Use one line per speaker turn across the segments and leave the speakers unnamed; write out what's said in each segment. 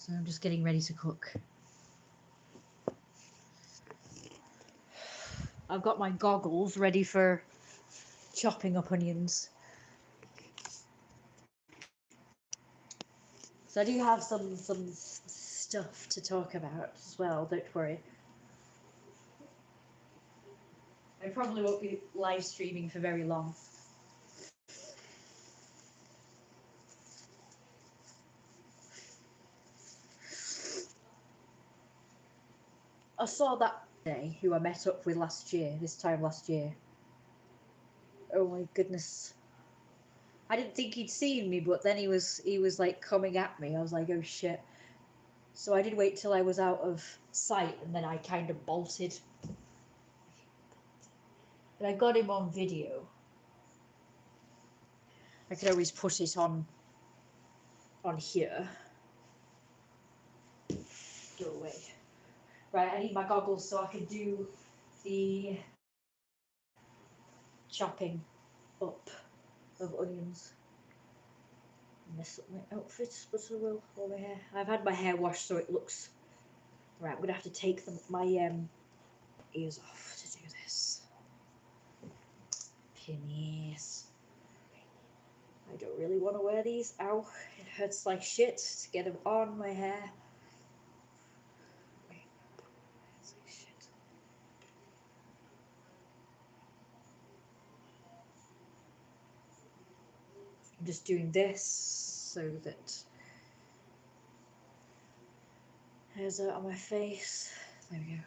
So I'm just getting ready to cook. I've got my goggles ready for chopping up onions. So I do have some stuff to talk about as well, don't worry. I probably won't be live streaming for very long. I saw that day who I met up with this time last year. Oh my goodness. I didn't think he'd seen me, but then he was like coming at me. I was like, oh shit. So I did wait till I was out of sight, and then I kind of bolted. But I got him on video. I could always put it on here. Go away. Right, I need my goggles so I can do the chopping up of onions. Mess up my outfit, but I will. Or my hair. I've had my hair washed so it looks right. I'm gonna have to take my ears off to do this. Pennies. I don't really want to wear these. Ow! It hurts like shit to get them on my hair. I'm just doing this so that hairs out on my face. There we go.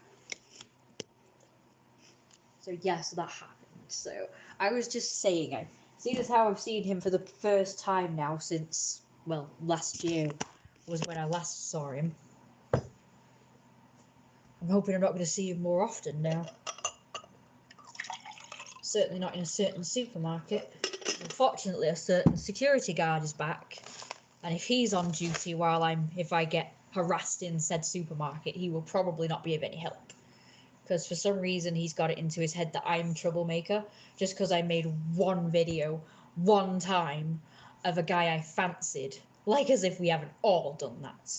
So yeah, so that happened. So I was just saying, I see as how I've seen him for the first time now since, well, last year was when I last saw him. I'm hoping I'm not going to see him more often now. Certainly not in a certain supermarket. Unfortunately, a certain security guard is back, and if he's on duty if I get harassed in said supermarket, he will probably not be of any help. Because for some reason he's got it into his head that I'm troublemaker, just because I made one video one time of a guy I fancied, like as if we haven't all done that.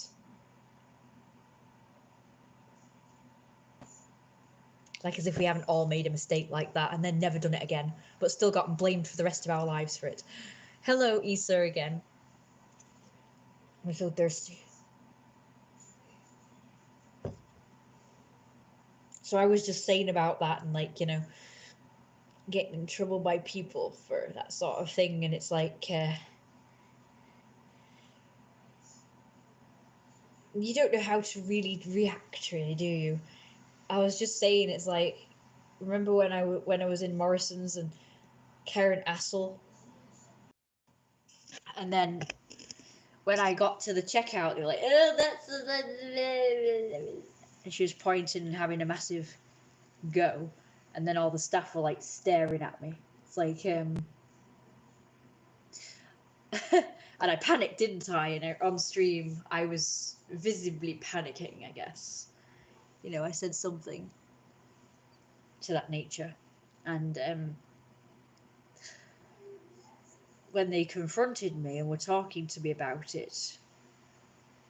Like as if we haven't all made a mistake like that and then never done it again, but still gotten blamed for the rest of our lives for it. Hello, Issa again. I'm so thirsty. So I was just saying about that and like, you know, getting in trouble by people for that sort of thing, and it's like you don't know how to really react, really, do you? I was just saying, it's like, remember when I was in Morrison's and Karen Assel, and then when I got to the checkout, they were like, "Oh, that's," and she was pointing and having a massive go, and then all the staff were like staring at me. It's like, and I panicked, didn't I? And on stream, I was visibly panicking, I guess. You know, I said something to that nature, and when they confronted me and were talking to me about it,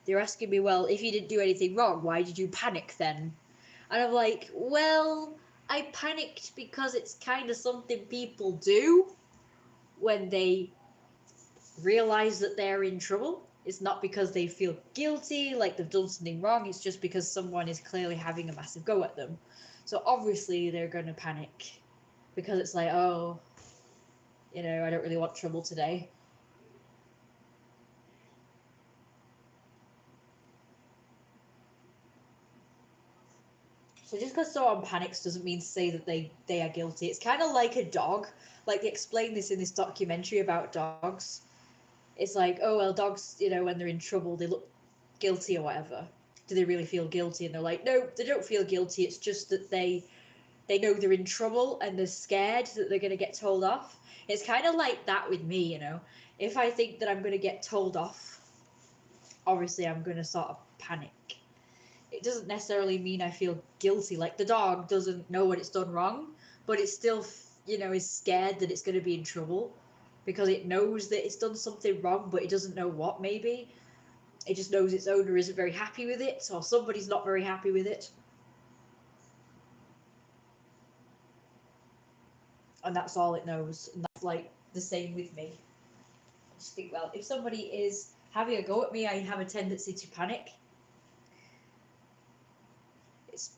they were asking me, well, if you didn't do anything wrong, why did you panic then? And I'm like, well, I panicked because it's kind of something people do when they realize that they're in trouble. It's not because they feel guilty, like they've done something wrong. It's just because someone is clearly having a massive go at them. So obviously they're going to panic because it's like, oh, you know, I don't really want trouble today. So just because someone panics doesn't mean to say that they are guilty. It's kind of like a dog. Like they explain this in this documentary about dogs. It's like, oh, well, dogs, you know, when they're in trouble, they look guilty or whatever. Do they really feel guilty? And they're like, no, they don't feel guilty. It's just that they know they're in trouble and they're scared that they're going to get told off. It's kind of like that with me, you know. If I think that I'm going to get told off, obviously I'm going to sort of panic. It doesn't necessarily mean I feel guilty. Like the dog doesn't know what it's done wrong, but it still, you know, is scared that it's going to be in trouble because it knows that it's done something wrong, but it doesn't know what, maybe. It just knows its owner isn't very happy with it, or somebody's not very happy with it. And that's all it knows. And that's like the same with me. I just think, well, if somebody is having a go at me, I have a tendency to panic.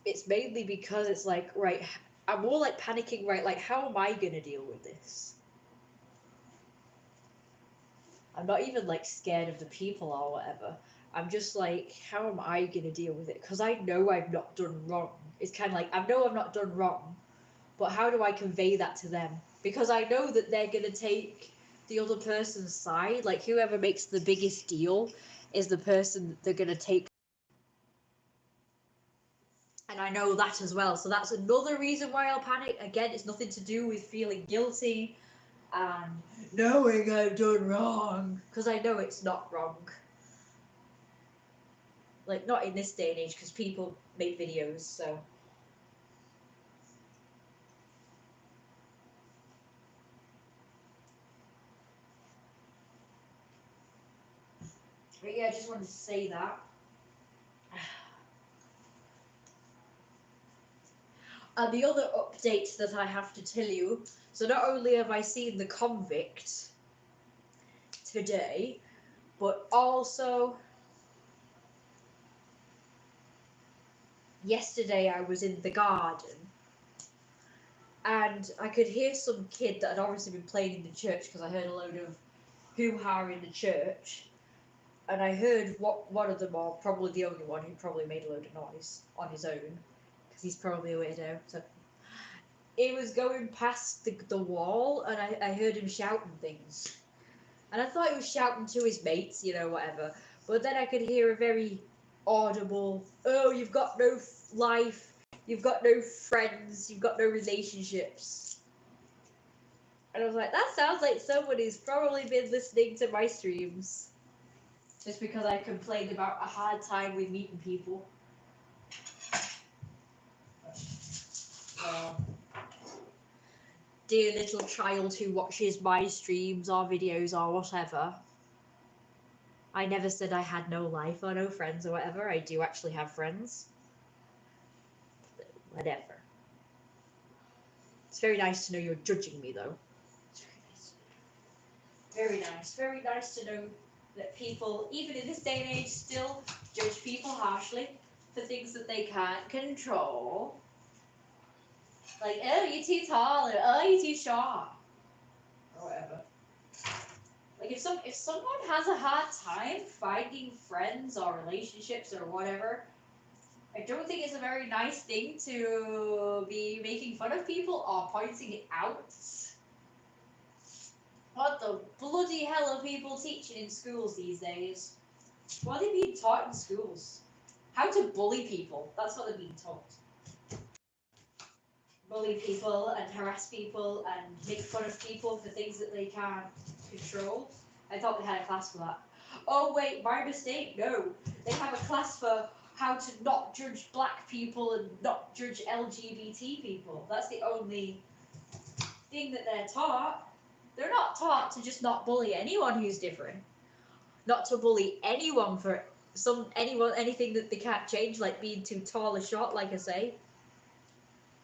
It's mainly because it's like, right, I'm more like panicking, right, like how am I gonna deal with this? I'm not even like scared of the people or whatever. I'm just like, how am I gonna deal with it? Because I know I've not done wrong. It's kind of like, I know I've not done wrong, but how do I convey that to them? Because I know that they're gonna take the other person's side. Like whoever makes the biggest deal is the person that they're gonna take. And I know that as well. So that's another reason why I'll panic. Again, it's nothing to do with feeling guilty and knowing I've done wrong. Because I know it's not wrong. Like, not in this day and age, because people make videos, so. But yeah, I just wanted to say that. And the other update that I have to tell you, so not only have I seen The Convict today, but also yesterday I was in the garden and I could hear some kid that had obviously been playing in the church because I heard a load of hoo-ha in the church, and I heard one of them, or probably the only one, who probably made a load of noise on his own because he's probably a weirdo. So he was going past the wall, and I heard him shouting things, and I thought he was shouting to his mates, you know, whatever. But then I could hear a very audible, "Oh, you've got no life, you've got no friends, you've got no relationships." And I was like, that sounds like someone who's probably been listening to my streams. Just because I complained about a hard time with meeting people. Dear little child who watches my streams or videos or whatever, I never said I had no life or no friends or whatever. I do actually have friends. But whatever. It's very nice to know you're judging me, though. It's very nice. Very nice. Very nice to know that people, even in this day and age, still judge people harshly for things that they can't control. Like, oh, you're too tall, or oh, you're too short, or whatever. Like, if someone has a hard time finding friends or relationships or whatever, I don't think it's a very nice thing to be making fun of people or pointing it out. What the bloody hell are people teaching in schools these days? What are they being taught in schools? How to bully people. That's what they're being taught. Bully people and harass people and make fun of people for things that they can't control. I thought they had a class for that. Oh wait, my mistake. No, they have a class for how to not judge black people and not judge LGBT people. That's the only thing that they're taught. They're not taught to just not bully anyone who's different. Not to bully anyone for anything that they can't change, like being too tall or short, like I say.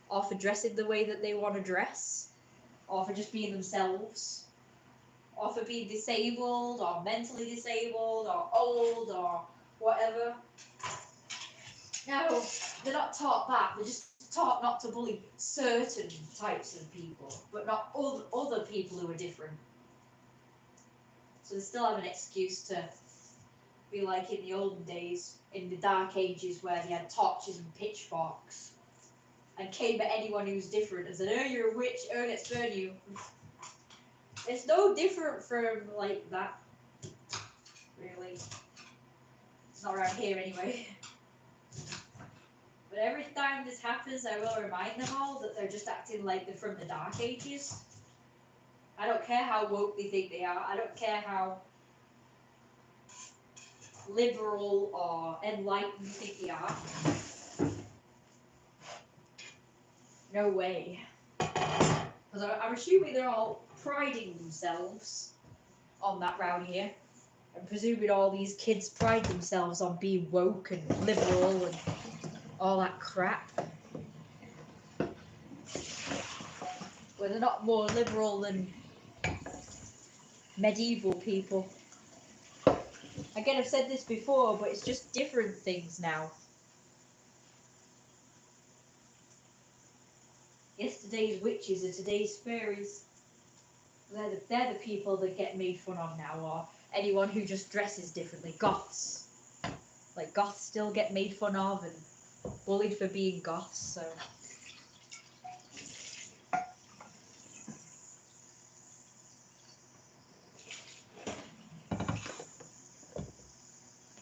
Or for dressing the way that they want to dress, or for just being themselves, or for being disabled, or mentally disabled, or old, or whatever. No, they're not taught that. They're just taught not to bully certain types of people, but not other people who are different. So they still have an excuse to be like in the olden days, in the dark ages where they had torches and pitchforks, and came at anyone who's different and said, "Oh, you're a witch, oh, let's burn you." It's no different from, like, that. Really. It's not around here anyway. But every time this happens, I will remind them all that they're just acting like they're from the dark ages. I don't care how woke they think they are. I don't care how liberal or enlightened you think they are. No way. Because I'm assuming they're all priding themselves on that round here. I'm presuming all these kids pride themselves on being woke and liberal and all that crap. But they're not more liberal than medieval people. Again, I've said this before, but it's just different things now. Yesterday's witches and today's fairies. They're the people that get made fun of now, or anyone who just dresses differently. Goths. Like, goths still get made fun of and bullied for being goths, so...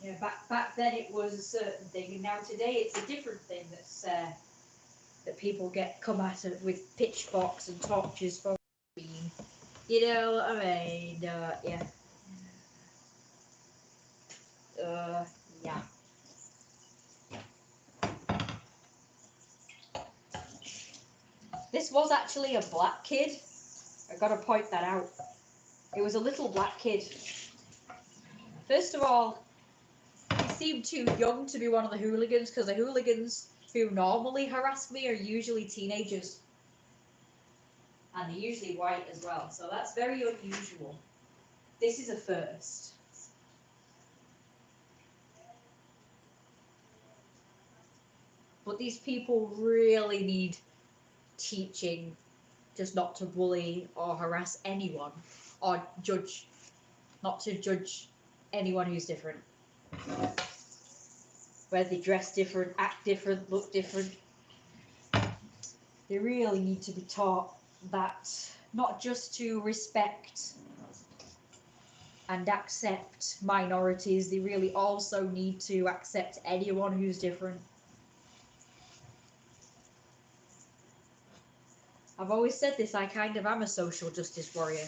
Yeah, back then it was a certain thing, and now today it's a different thing that's that people come at it with pitchforks and torches for being. You know what I mean? Yeah. Yeah. This was actually a black kid. I gotta point that out. It was a little black kid. First of all, he seemed too young to be one of the hooligans, because the hooligans who normally harass me are usually teenagers. And they're usually white as well, so that's very unusual. This is a first. But these people really need teaching just not to bully or harass anyone, or not to judge anyone who's different. Whether they dress different, act different, look different. They really need to be taught that, not just to respect and accept minorities, they really also need to accept anyone who's different. I've always said this, I kind of am a social justice warrior,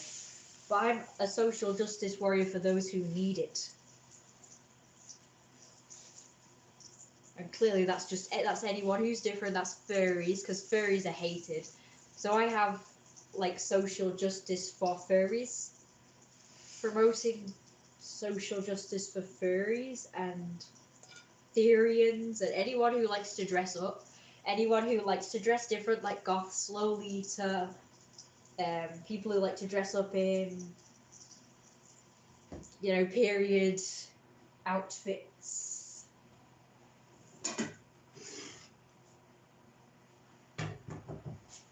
but I'm a social justice warrior for those who need it. And clearly that's anyone who's different, that's furries, because furries are hated. So I have, like, social justice for furries, promoting social justice for furries and Therians and anyone who likes to dress up, anyone who likes to dress different, like goths, Lolita, people who like to dress up in, period outfits.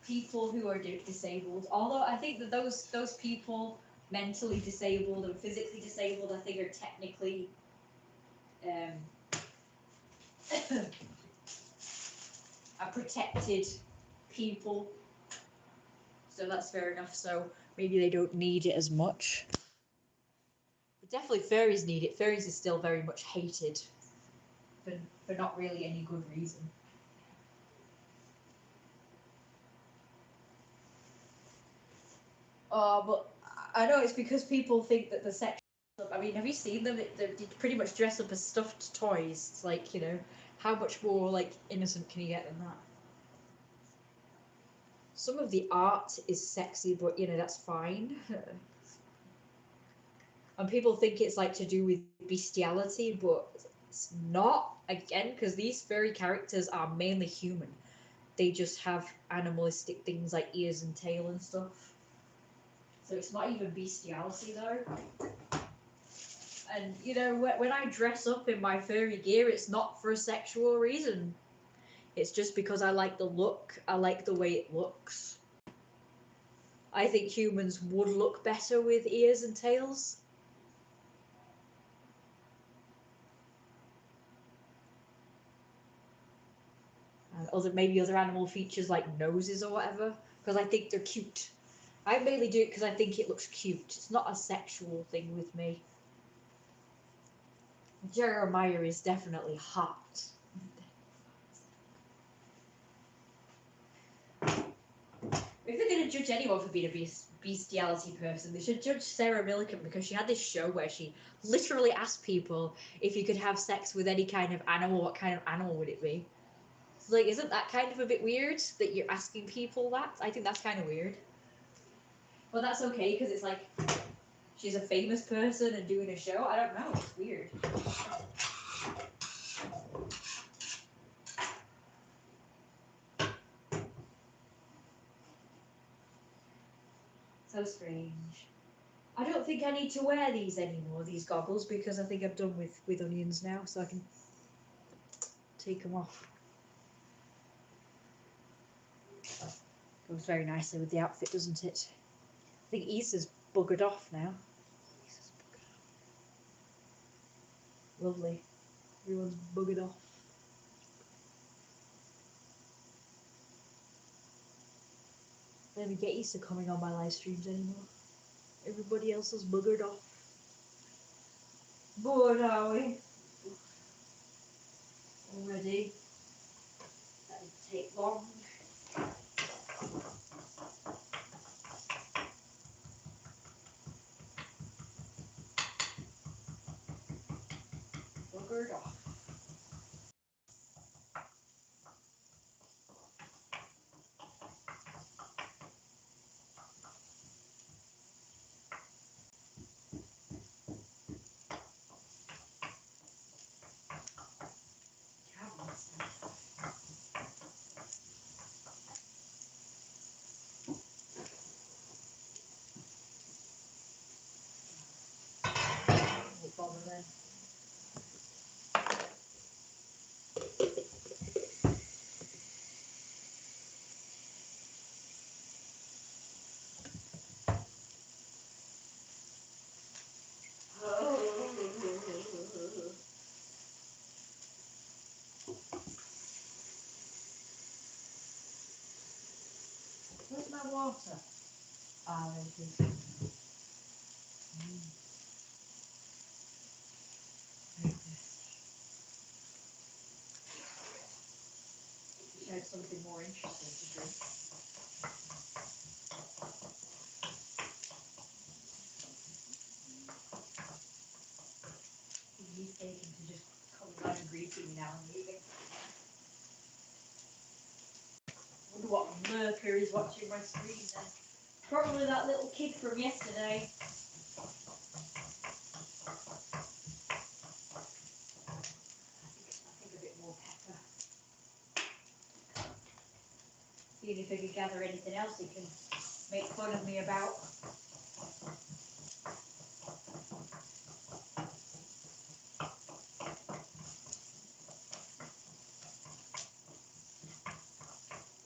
People who are disabled, although I think that those people, mentally disabled and physically disabled, I think are technically are protected people, so that's fair enough. So maybe they don't need it as much. But definitely furries need it. Furries is still very much hated for not really any good reason. But I know it's because people think that the sex. I mean, have you seen them? They pretty much dress up as stuffed toys. It's like, how much more, like, innocent can you get than that? Some of the art is sexy, but, that's fine. And people think it's, like, to do with bestiality, but it's not, again, because these furry characters are mainly human. They just have animalistic things like ears and tail and stuff. So it's not even bestiality, though. And, when I dress up in my furry gear, it's not for a sexual reason. It's just because I like the look. I like the way it looks. I think humans would look better with ears and tails. And maybe other animal features like noses or whatever, because I think they're cute. I mainly do it because I think it looks cute. It's not a sexual thing with me. Jeremiah is definitely hot. If they're going to judge anyone for being a bestiality person, they should judge Sarah Millican, because she had this show where she literally asked people, if you could have sex with any kind of animal, what kind of animal would it be? So, like, isn't that kind of a bit weird that you're asking people that? I think that's kind of weird. But that's okay, because it's like, she's a famous person and doing a show. I don't know. It's weird. So strange. I don't think I need to wear these anymore, these goggles, because I think I'm done with onions now, so I can take them off. Goes very nicely with the outfit, doesn't it? I think Issa's buggered off now. Issa's buggered off. Lovely. Everyone's buggered off. Let me get Issa coming on my live streams anymore. Everybody else is buggered off. Bored, are we? Already? That didn't take long. Buggered off. Won't bother then. Where's my water? Ah, there it is. Show something more interesting to drink. He's taken to just coming down and greeting me now and leaving. Wonder what lurker is watching my screen then. Probably that little kid from yesterday. I think a bit more pepper. Seeing if I can gather anything else he can make fun of me about.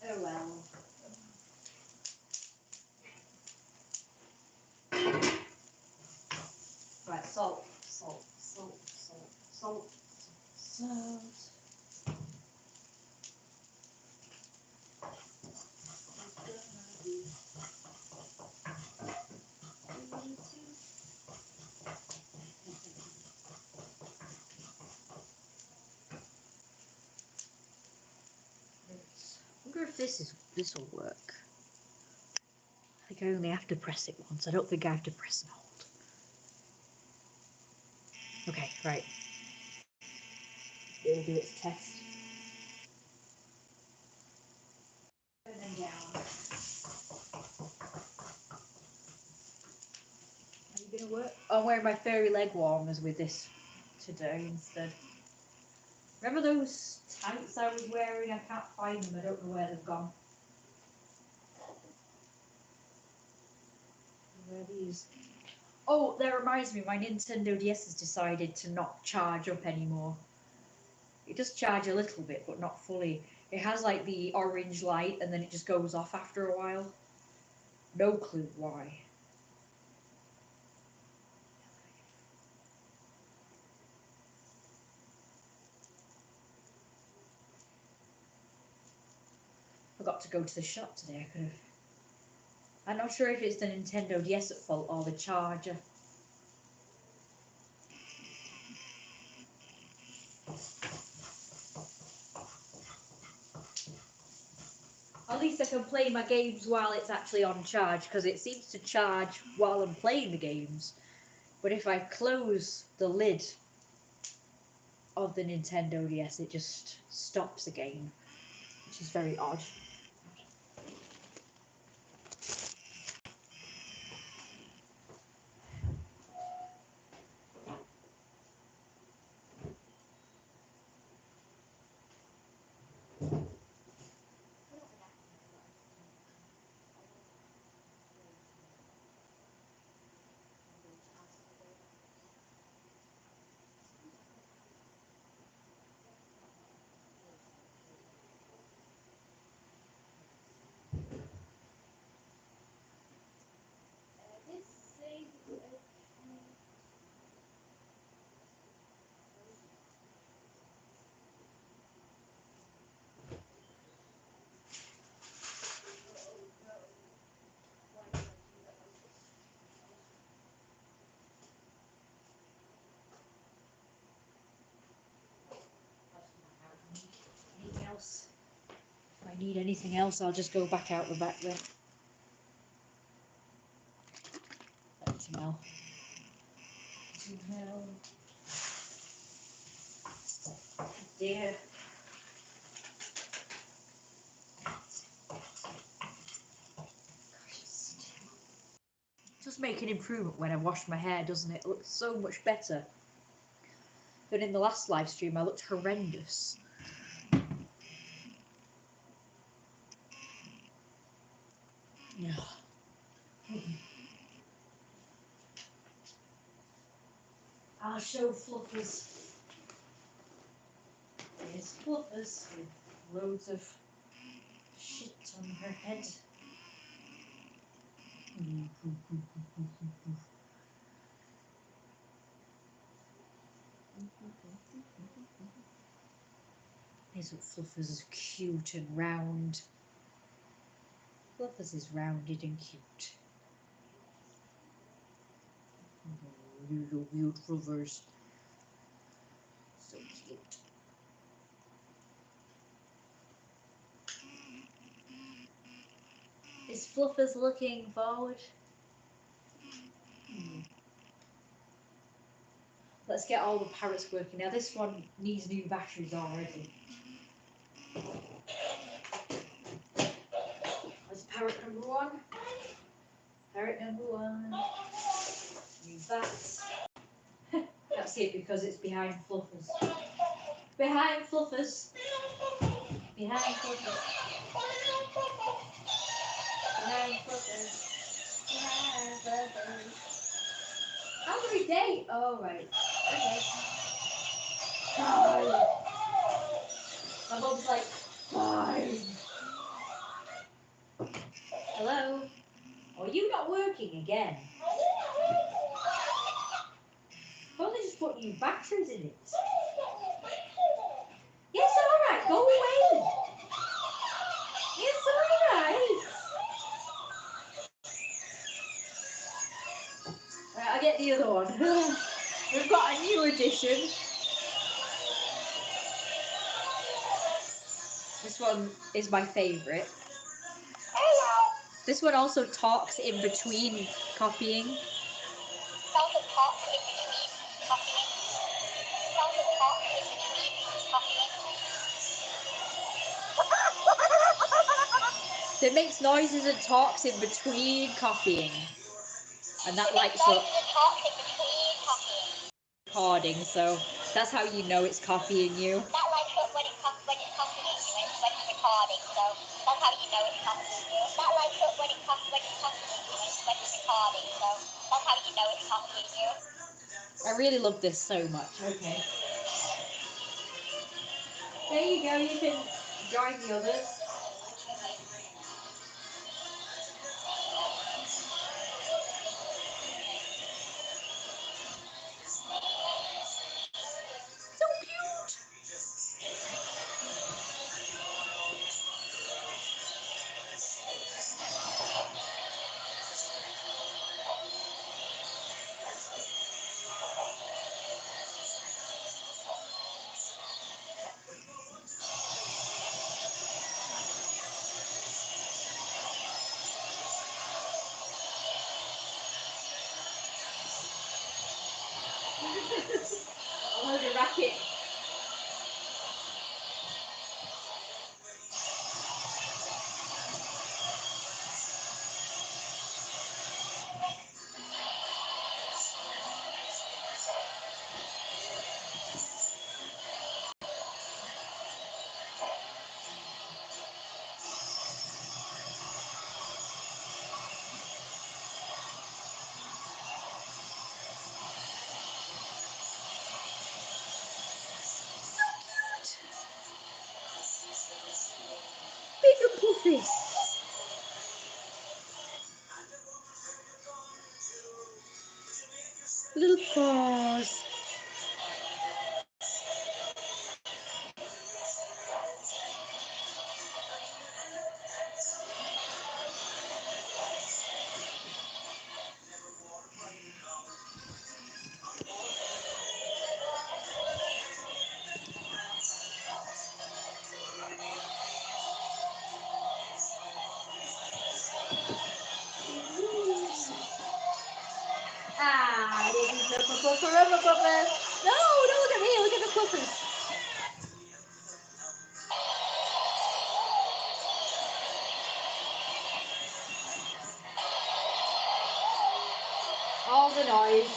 Oh well. Right, salt, salt, salt, salt, salt, salt. I wonder if this will work. I think I only have to press it once. I don't think I have to press and hold. Okay, right. It'll do its test. And then down. Are you gonna work? I'm wearing my furry leg warmers with this today instead. Remember those tights I was wearing? I can't find them. I don't know where they've gone. Where are these? Oh, that reminds me. My Nintendo DS has decided to not charge up anymore. It does charge a little bit, but not fully. It has like the orange light, and then it just goes off after a while. No clue why. Forgot to go to the shop today. I could have. I'm not sure if it's the Nintendo DS at fault or the charger. At least I can play my games while it's actually on charge, because it seems to charge while I'm playing the games. But if I close the lid of the Nintendo DS, it just stops the game, which is very odd. I need anything else, I'll just go back out the back then. To Mel. Dear. It does make an improvement when I wash my hair, doesn't it? It looks so much better than in the last live stream. I looked horrendous. Yeah. I'll show Fluffers. There's Fluffers with loads of shit on her head. Isn't Fluffers is cute and round? Fluffers is rounded and cute. Little cute Fluffers. So cute. Is Fluffers looking forward? Let's get all the parrots working. Now this one needs new batteries already. That's parrot number one. Parrot number one. New bats. Can't see it because it's behind Fluffers. Behind Fluffers. Behind Fluffers. Behind Fluffers. Behind Fluffers. How many days? Oh, right. Okay. Fine. My mum's like, fine. Hello? Oh, are you not working again? I've only just put new batteries in it. Yes, alright, go away. Yes, alright. Right, I'll get the other one. We've got a new addition. This one is my favourite. This one also talks in between copying. So it makes noises and talks in between copying. And that lights up recording, so that's how you know it's copying you.
That lights up when it's copying you, when it's recording, so that's how you know it's copying you. That lights up when it's copying you, when it's recording, so that's how you know it's copying you.
I really love this so much. Okay. There you go, you can join the others. So cute! Oh, the racket. Bigger puffies. Little paws. the noise.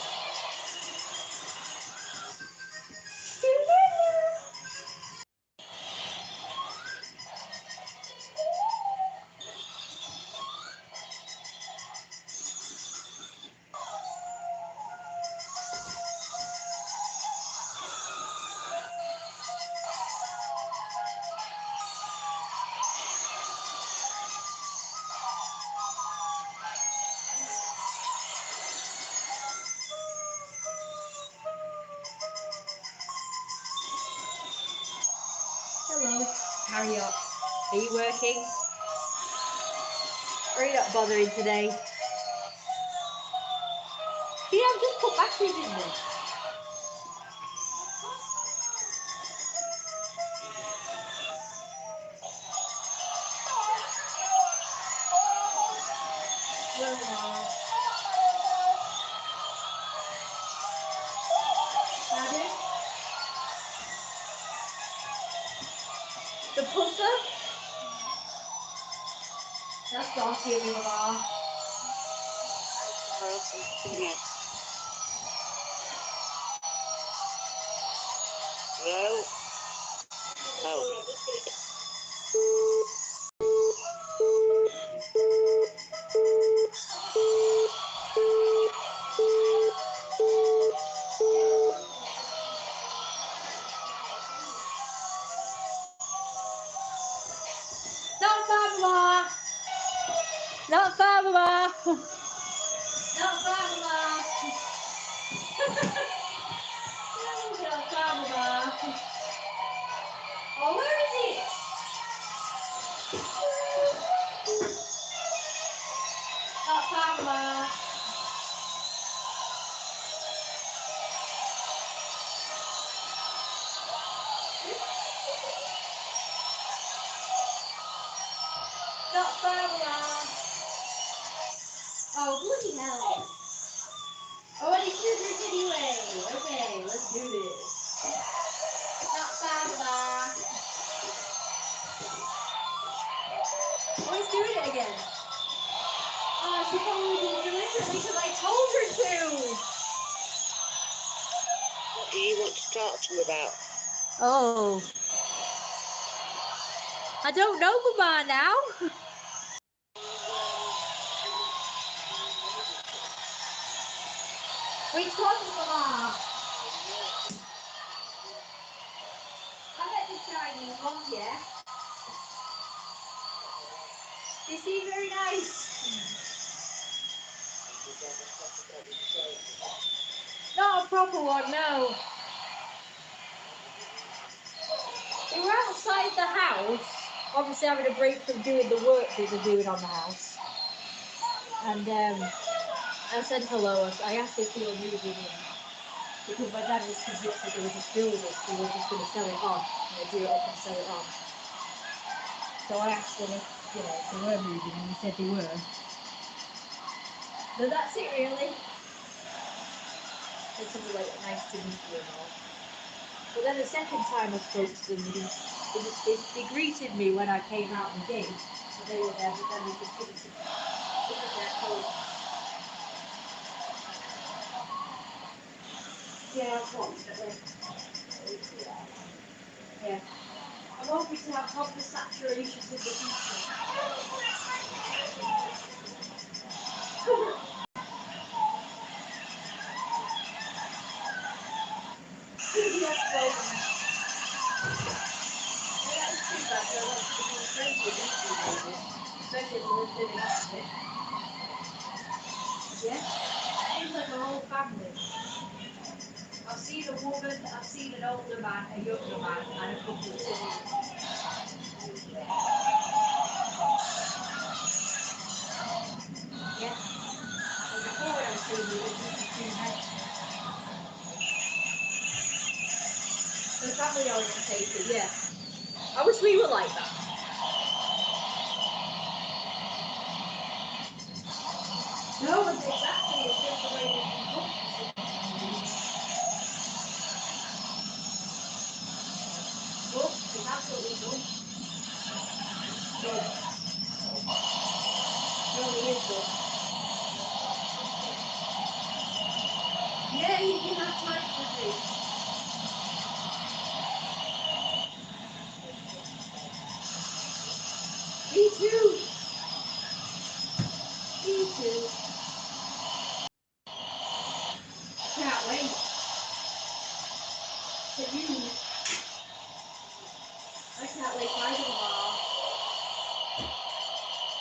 Hello. Hurry up. Are you working? Or are you not bothering today? Yeah, I've just put batteries in there. Pardon? The pusser? That's naughty of you, Mama.
No. Oh.
Not far, Mama. Not far, Mama. Not far, Mama. Not far, Mama. Oh, where is it? Not far, Mama. Not far, Mama. Oh, bloody hell. Oh, I need scissors anyway. Okay, let's do this. Not far, Mama. Oh, he's doing it again. Oh, she probably did it deliberately because I told her to.
What do you want to talk to me about?
Oh. I don't know, Mama, now. Which one, Mama? I bet the Chinese ones, yeah. They seem very nice. Not a proper one, no. We were outside the house, obviously having a break from doing the work we were doing on the house. And I said hello. I asked if they were moving in. Because my dad was convinced that they were just building, so they were just going to sell it on. Do it up and sell it on. So I asked them if they were moving, and he said they were. But that's it, really. It's something like nice to meet you and all. But then the second time I spoke to them, they greeted me when I came out the gate. So they were there, but then they continued to look at their phone. Yeah, unfortunately. Yeah. I'm hoping to have proper saturation in the future. Yes, well, yeah, that is too bad. I like to become friends with these people, especially if we're living opposite. Yeah, seems like our whole family. I've seen a woman, I've seen an older man, a younger man, and a couple of children. Yeah. And before when I was seeing you, it was just two men. So family orientated, yeah. I wish we were like that. No, exactly. It's just the way we become. Good. It's absolutely good. Good. No, it is good. you have time for this. Me too. Me too. Can't wait. To you. I can't wait either tomorrow.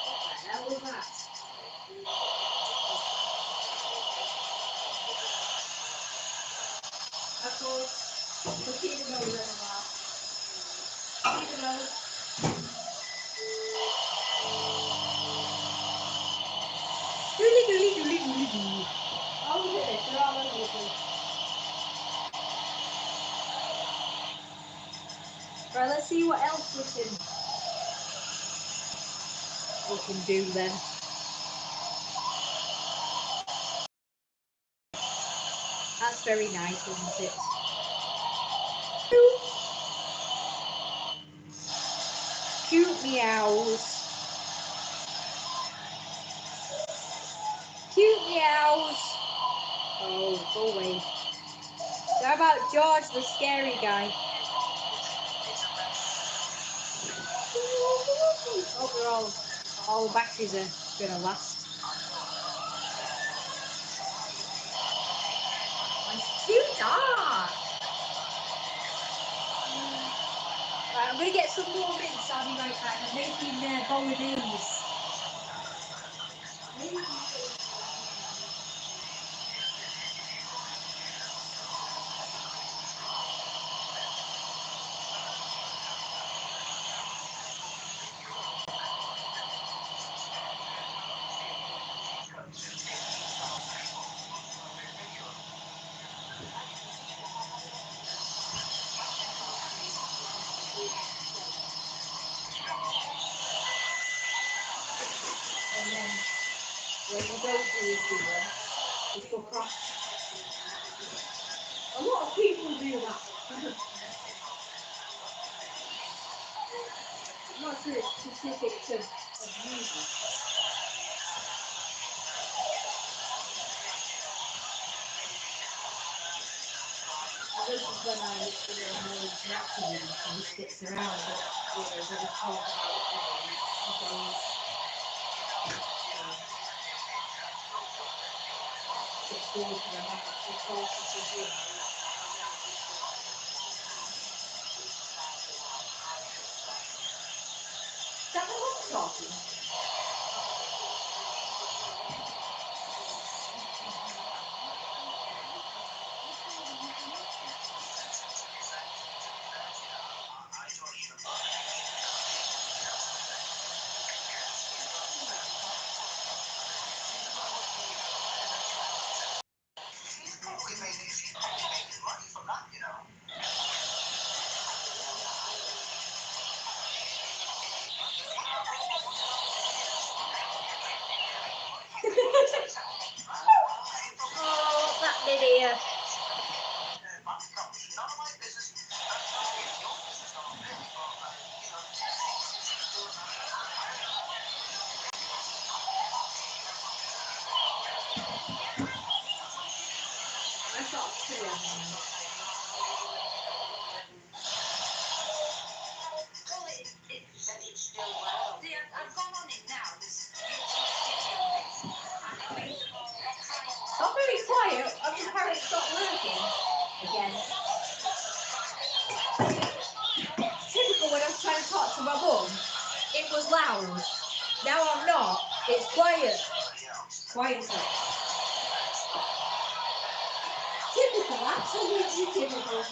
What the hell was that? Of course, we'll keep it over tomorrow. Keep it over. Doodly doodly doodly doodly doo. Oh, look at this. They're all over the place. Right, let's see what else we can do then. That's very nice, isn't it? Cute meows. Cute meows. Oh, go away. How about George, the scary guy? Oh, they're all the batteries are gonna last. It's too dark. Right, I'm gonna get some more mints. I'll be right back. I'm making bolognese. And then what you don't do is do them. Just go across. A lot of people do that. I'm not sure it's specific to music. This is when I more interactive with him, so he sticks around, but there's a talk about those it's cool to remember the talk to do. Is that the one talking? Oh, that video. I thought two of them. I'm very quiet. I'm apparently stopped working again. Typical when I was trying to talk to my mum, it was loud. Now I'm not. It's quiet. Quieter. Typical, absolutely typical.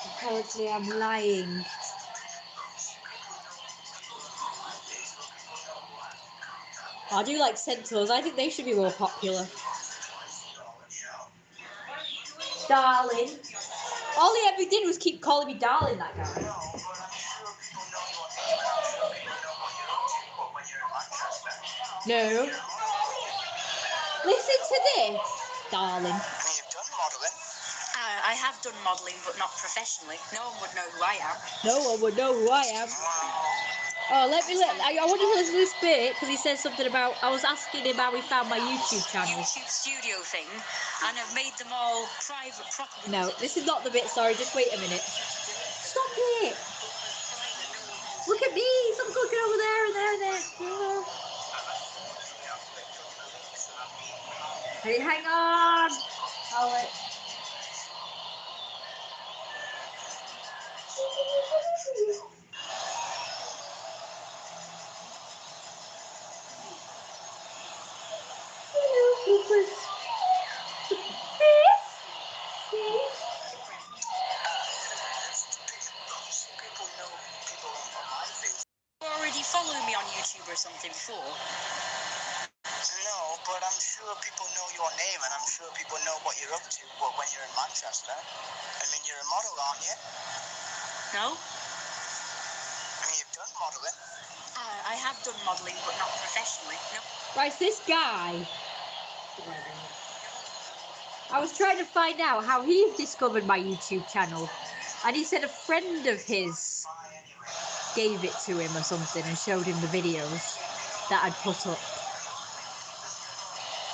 Apparently I'm lying. I do like centaurs. I think they should be more popular. Darling. All he ever did was keep calling me darling, that guy. No. Listen to this, darling.
I have done modelling, but not professionally. No one would know who I am.
No one would know who I am. Oh, I want you to listen to this bit because he said something about. I was asking him how he found my YouTube channel.
YouTube studio thing, and I've made them all private properly.
No, this is not the bit. Sorry, just wait a minute. Stop it! Look at me! Stop looking over there and there and there. Hey, hang on! I'll let...
Already followed me on YouTube or something before? No, but I'm sure people know your name, and I'm sure people know what you're up to when you're in Manchester. I mean, you're a model, aren't you? No. I mean, you've done modelling. I have done modelling, but not professionally. No.
Right, this guy. I was trying to find out how he discovered my YouTube channel, and he said a friend of his gave it to him or something and showed him the videos that I'd put up.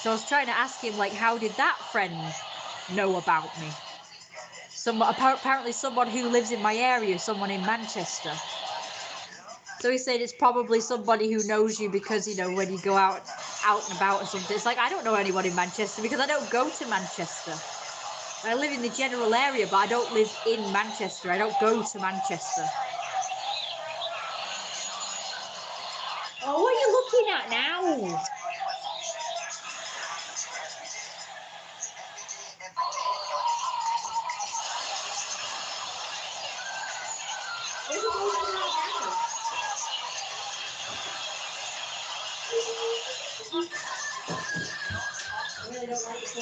So I was trying to ask him, like, how did that friend know about me? Apparently someone who lives in my area, someone in Manchester. So he said it's probably somebody who knows you because, you know, when you go out and about or something. It's like, I don't know anyone in Manchester because I don't go to Manchester. I live in the general area, but I don't live in Manchester. I don't go to Manchester. Oh, what are you looking at now? I really don't like the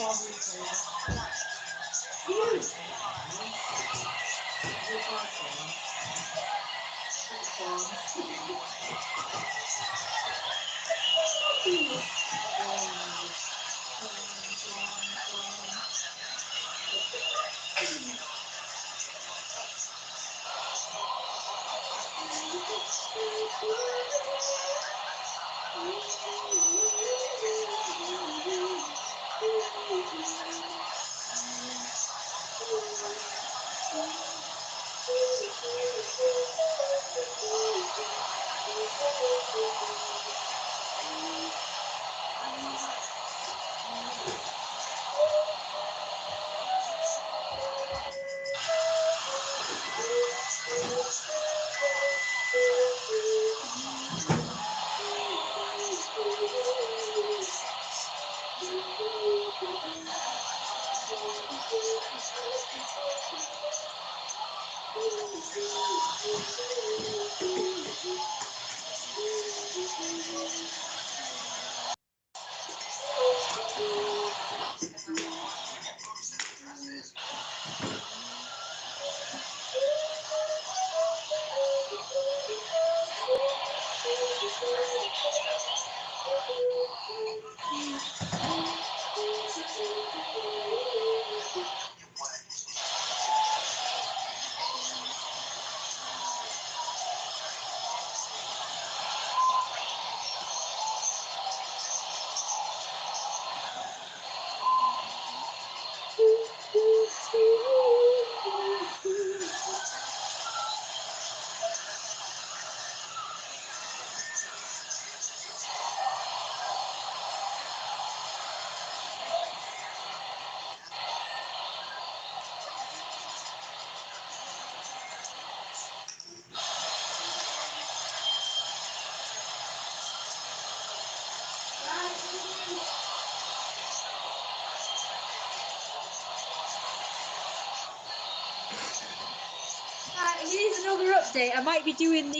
Here's another update. I might be doing the,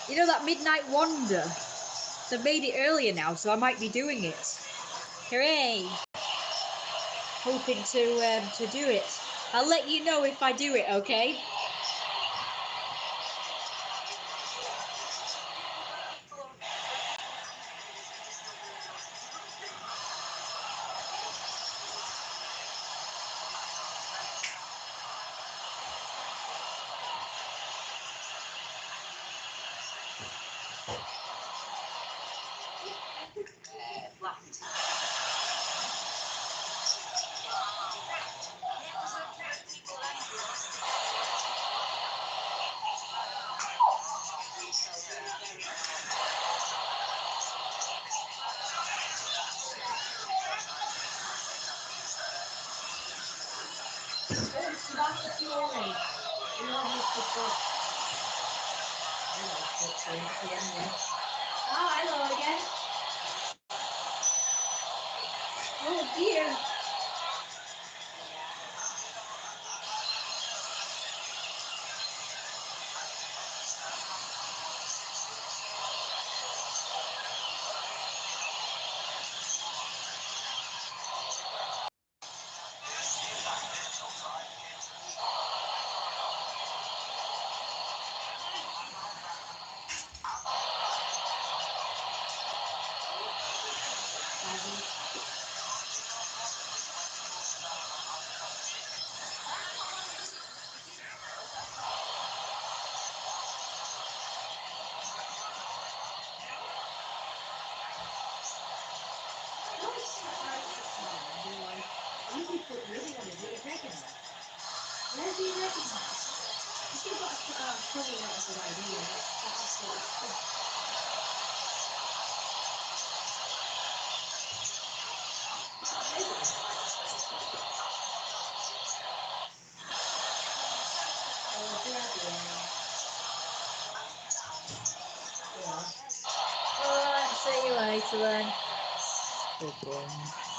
you know, that Midnight Wonder. So I've made it earlier now, so I might be doing it. Hooray! Hoping to do it. I'll let you know if I do it, okay? Oh, hello again. Oh dear. Alright, see you later then. Okay.